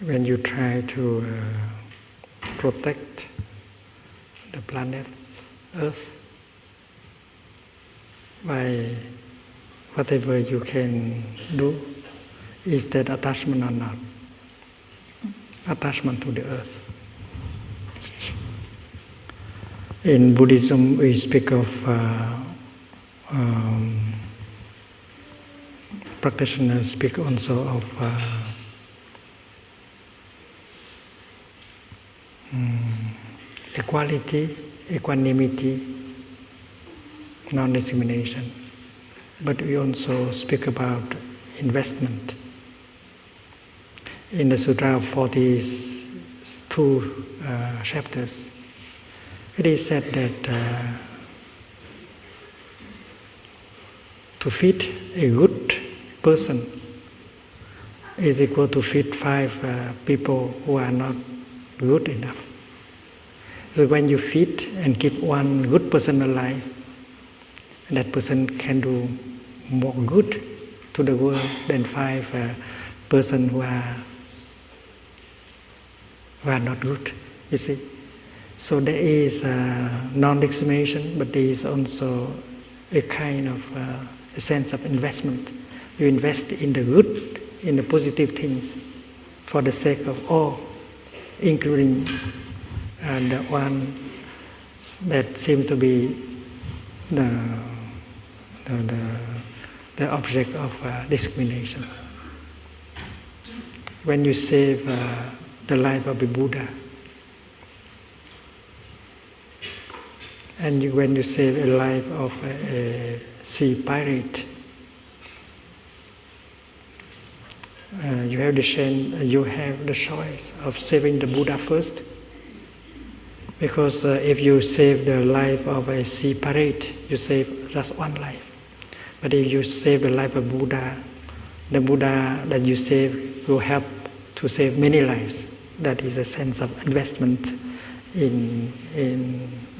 when you try to protect the planet Earth by whatever you can do, is that attachment or not? Attachment to the earth. In Buddhism, we speak of practitioners speak also of equality, equanimity, non-discrimination. But we also speak about investment. In the Sutra of 42 chapters, it is said that to feed a good person is equal to feed 5 people who are not good enough. So when you feed and keep one good person alive, that person can do more good to the world than 5 persons who are not good, you see. So there is non-discrimination, but there is also a kind of a sense of investment. You invest in the good, in the positive things, for the sake of all, including the one that seems to be the object of discrimination. When you save the life of a Buddha, and when you save a life of a sea pirate, you have the choice of saving the Buddha first, because if you save the life of a sea pirate, you save just one life. But if you save the life of Buddha, the Buddha that you save will help to save many lives. That is a sense of investment in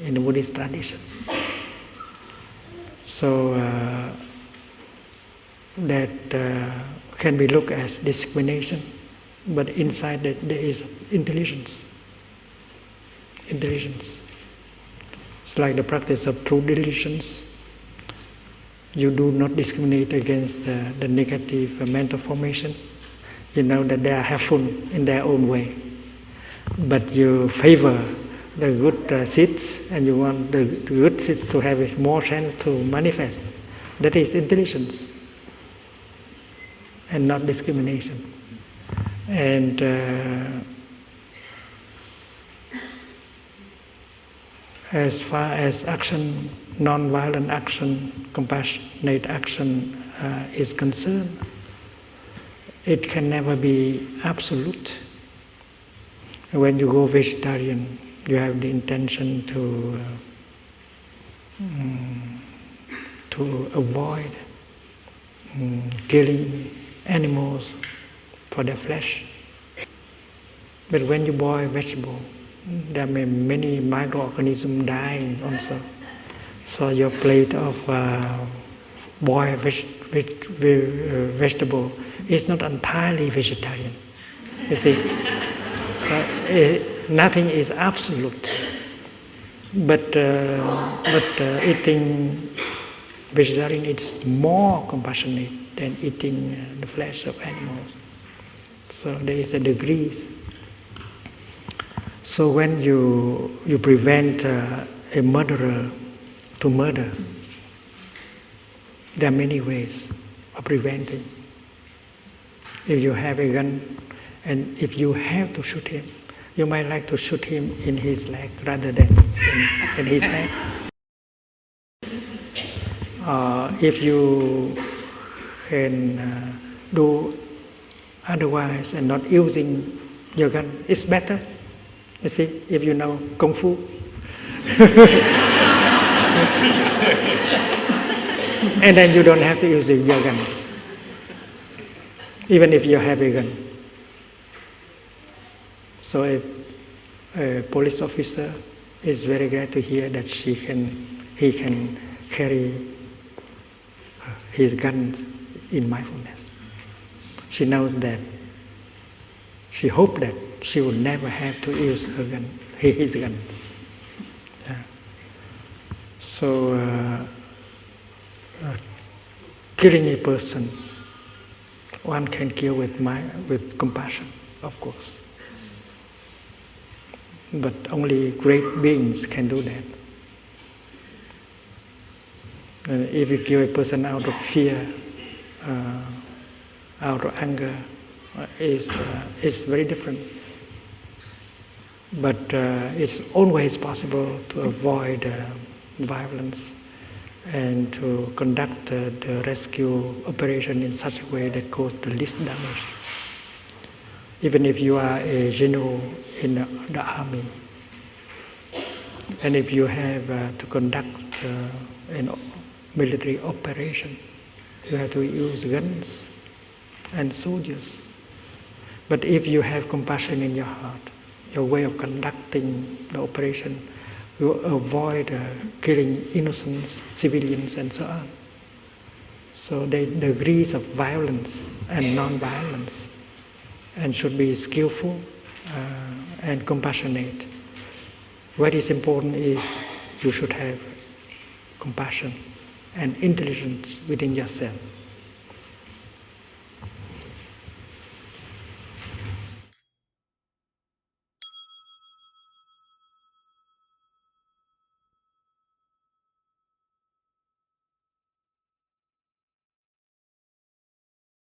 the Buddhist tradition. So that can be looked as discrimination, but inside that there is intelligence. Intelligence. It's like the practice of true diligence. You do not discriminate against the negative mental formation. You know that they are helpful in their own way, but you favor the good seeds, and you want the good seeds to have more chance to manifest. That is intelligence, and not discrimination. And as far as action, non-violent action, compassionate action is concerned, it can never be absolute. When you go vegetarian, you have the intention to avoid killing animals for their flesh. But when you boil vegetable, there may be many microorganisms dying also. So your plate of boiled vegetable is not entirely vegetarian. You see, so nothing is absolute. But eating vegetarian is more compassionate than eating the flesh of animals. So there is a degrees. So when you prevent a murderer to murder, there are many ways of preventing. If you have a gun, and if you have to shoot him, you might like to shoot him in his leg rather than in his head. If you can do otherwise and not using your gun, it's better. You see, if you know Kung Fu. And then you don't have to use your gun, even if you have a gun. So a police officer is very glad to hear that he can carry his guns in mindfulness. She knows that She hoped that she would never have to use her gun, his gun. Yeah. So, killing a person, one can kill with compassion, of course. But only great beings can do that. If you kill a person out of fear, out of anger, it's very different. But it's always possible to avoid violence and to conduct the rescue operation in such a way that causes the least damage. Even if you are a general in the army, and if you have to conduct a military operation, you have to use guns and soldiers. But if you have compassion in your heart, your way of conducting the operation will avoid killing innocents, civilians, and so on. So the degrees of violence and non-violence, and should be skillful and compassionate. What is important is you should have compassion and intelligence within yourself.